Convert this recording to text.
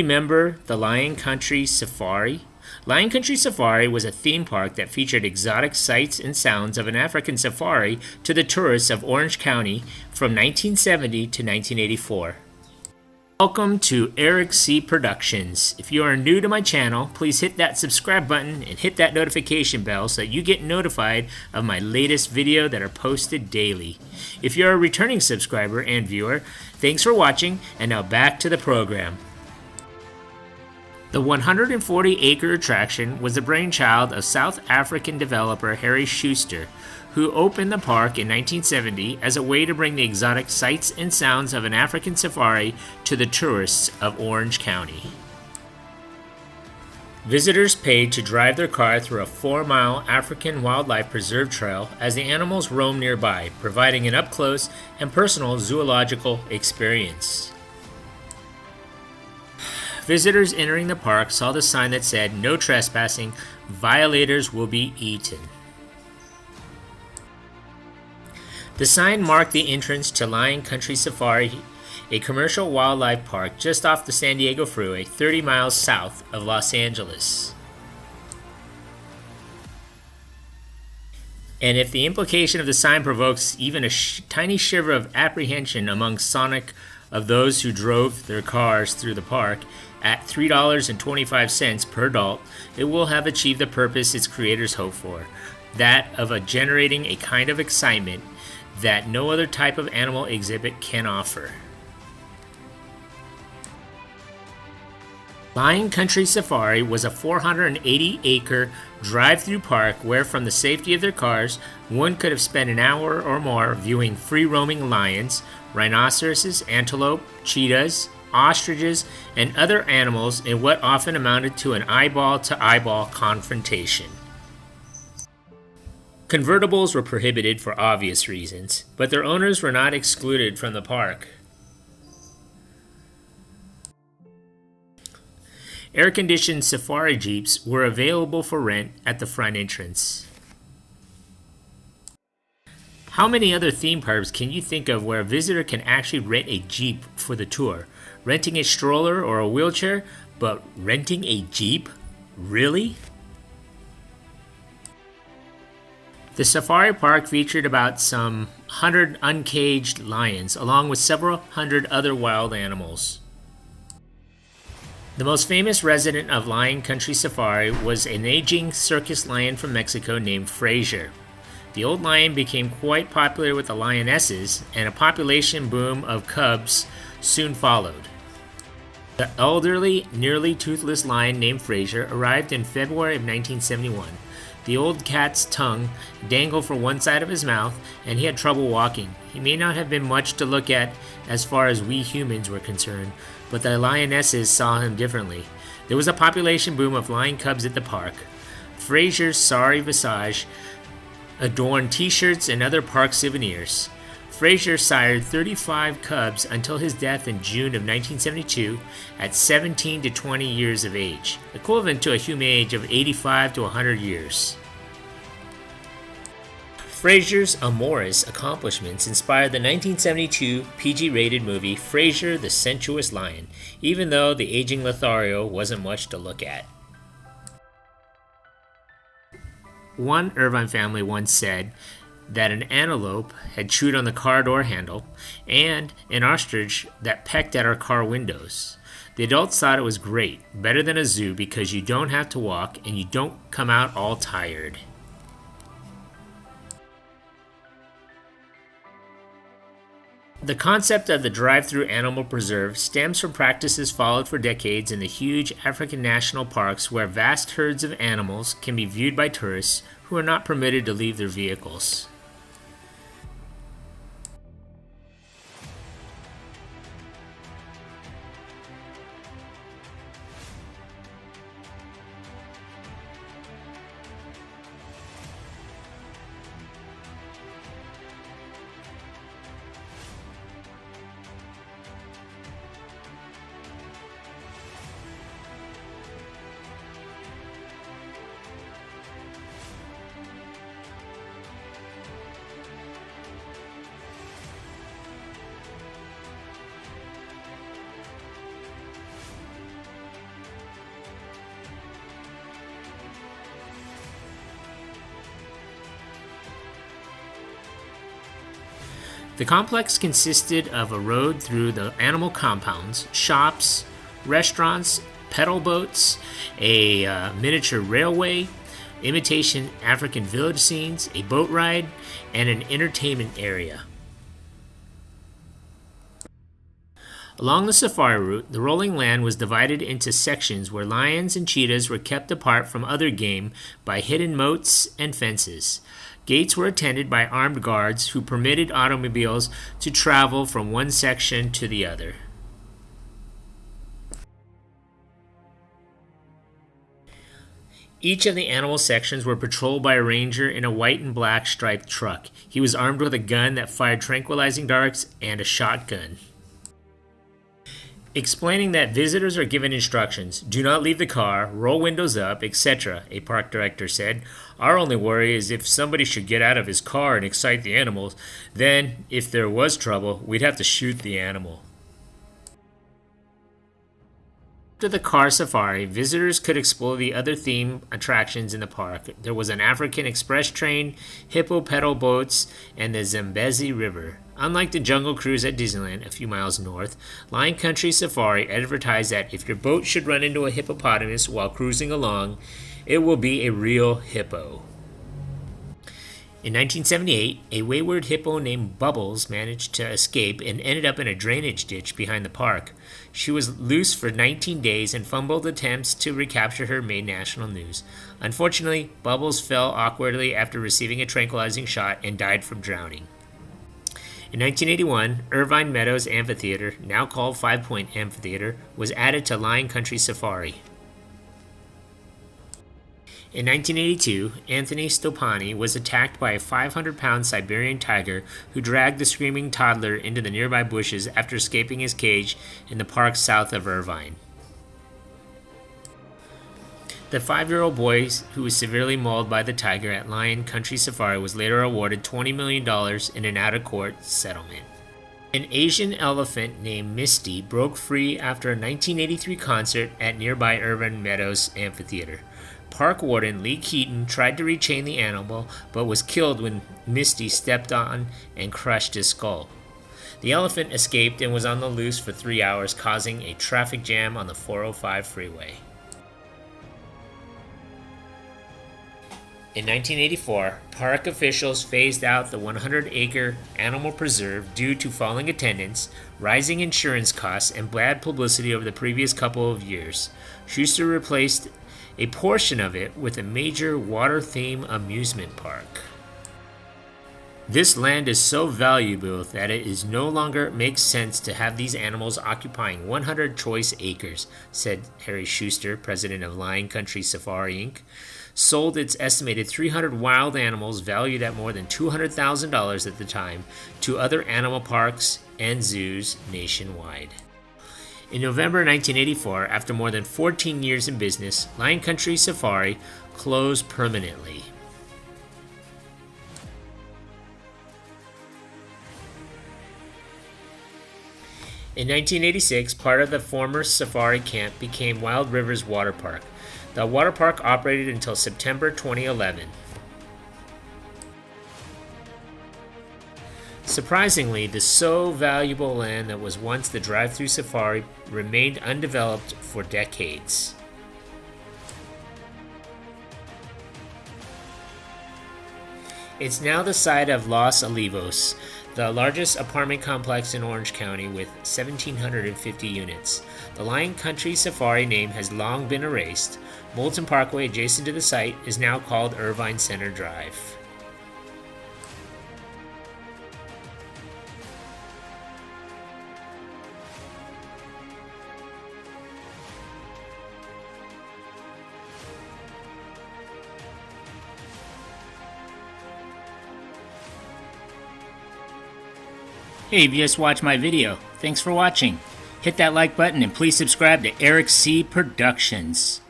Remember the Lion Country Safari? Lion Country Safari was a theme park that featured exotic sights and sounds of an African safari to the tourists of Orange County from 1970 to 1984. Welcome to Eric C. Productions. If you are new to my channel, please hit that subscribe button and hit that notification bell so that you get notified of my latest video that are posted daily. If you're a returning subscriber and viewer, thanks for watching, and now back to the program. The 140-acre attraction was the brainchild of South African developer Harry Shuster, who opened the park in 1970 as a way to bring the exotic sights and sounds of an African safari to the tourists of Orange County. Visitors paid to drive their car through a 4-mile African wildlife preserve trail as the animals roamed nearby, providing an up-close and personal zoological experience. Visitors entering the park saw the sign that said, "No trespassing, violators will be eaten." The sign marked the entrance to Lion Country Safari, a commercial wildlife park just off the San Diego Freeway, 30 miles south of Los Angeles. And if the implication of the sign provokes even a tiny shiver of apprehension among Sonic of those who drove their cars through the park, at $3.25 per adult, it will have achieved the purpose its creators hoped for, that of generating a kind of excitement that no other type of animal exhibit can offer. Lion Country Safari was a 480-acre drive-through park where, from the safety of their cars, one could have spent an hour or more viewing free-roaming lions, rhinoceroses, antelope, cheetahs, ostriches, and other animals in what often amounted to an eyeball-to-eyeball confrontation. Convertibles were prohibited for obvious reasons, but their owners were not excluded from the park. Air-conditioned safari jeeps were available for rent at the front entrance. How many other theme parks can you think of where a visitor can actually rent a jeep for the tour? Renting a stroller or a wheelchair, but renting a jeep? Really? The safari park featured about some 100 uncaged lions, along with several hundred other wild animals. The most famous resident of Lion Country Safari was an aging circus lion from Mexico named Frazier. The old lion became quite popular with the lionesses, and a population boom of cubs soon followed. The elderly, nearly toothless lion named Frazier arrived in February of 1971. The old cat's tongue dangled from one side of his mouth, and he had trouble walking. He may not have been much to look at as far as we humans were concerned, but the lionesses saw him differently. There was a population boom of lion cubs at the park. Frazier's sorry visage adorned t-shirts and other park souvenirs. Frazier sired 35 cubs until his death in June of 1972 at 17 to 20 years of age, equivalent to a human age of 85 to 100 years. Frazier's amorous accomplishments inspired the 1972 PG-rated movie Frazier the Sensuous Lion, even though the aging Lothario wasn't much to look at. One Irvine family once said that an antelope had chewed on the car door handle, and an ostrich that pecked at our car windows. The adults thought it was great, better than a zoo because you don't have to walk and you don't come out all tired. The concept of the drive-through animal preserve stems from practices followed for decades in the huge African national parks where vast herds of animals can be viewed by tourists who are not permitted to leave their vehicles. The complex consisted of a road through the animal compounds, shops, restaurants, pedal boats, a miniature railway, imitation African village scenes, a boat ride, and an entertainment area. Along the safari route, the rolling land was divided into sections where lions and cheetahs were kept apart from other game by hidden moats and fences. Gates were attended by armed guards who permitted automobiles to travel from one section to the other. Each of the animal sections were patrolled by a ranger in a white and black striped truck. He was armed with a gun that fired tranquilizing darts and a shotgun. Explaining that visitors are given instructions, do not leave the car, roll windows up, etc., a park director said. Our only worry is if somebody should get out of his car and excite the animals, then, if there was trouble, we'd have to shoot the animal. After the car safari, visitors could explore the other theme attractions in the park. There was an African express train, hippo pedal boats, and the Zambezi River. Unlike the Jungle Cruise at Disneyland, a few miles north, Lion Country Safari advertised that if your boat should run into a hippopotamus while cruising along, it will be a real hippo. In 1978, a wayward hippo named Bubbles managed to escape and ended up in a drainage ditch behind the park. She was loose for 19 days and fumbled attempts to recapture her made national news. Unfortunately, Bubbles fell awkwardly after receiving a tranquilizing shot and died from drowning. In 1981, Irvine Meadows Amphitheater, now called 5 Point Amphitheater, was added to Lion Country Safari. In 1982, Anthony Stopani was attacked by a 500-pound Siberian tiger who dragged the screaming toddler into the nearby bushes after escaping his cage in the park south of Irvine. The 5-year-old boy who was severely mauled by the tiger at Lion Country Safari was later awarded $20 million in an out-of-court settlement. An Asian elephant named Misty broke free after a 1983 concert at nearby Irvine Meadows Amphitheater. Park warden Lee Keaton tried to rechain the animal, but was killed when Misty stepped on and crushed his skull. The elephant escaped and was on the loose for 3 hours, causing a traffic jam on the 405 freeway. In 1984, park officials phased out the 100-acre animal preserve due to falling attendance, rising insurance costs, and bad publicity over the previous couple of years. Shuster replaced a portion of it with a major water-themed amusement park. This land is so valuable that it is no longer makes sense to have these animals occupying 100 choice acres, said Harry Shuster, president of Lion Country Safari Inc., sold its estimated 300 wild animals valued at more than $200,000 at the time to other animal parks and zoos nationwide. In November 1984, after more than 14 years in business, Lion Country Safari closed permanently. In 1986, part of the former safari camp became Wild Rivers Water Park. The water park operated until September 2011. Surprisingly, the so valuable land that was once the drive-through safari remained undeveloped for decades. It's now the site of Los Olivos, the largest apartment complex in Orange County with 1,750 units. The Lion Country Safari name has long been erased. Moulton Parkway adjacent to the site is now called Irvine Center Drive. Hey, you just watched my video. Thanks for watching. Hit that like button and please subscribe to Eric C. Productions.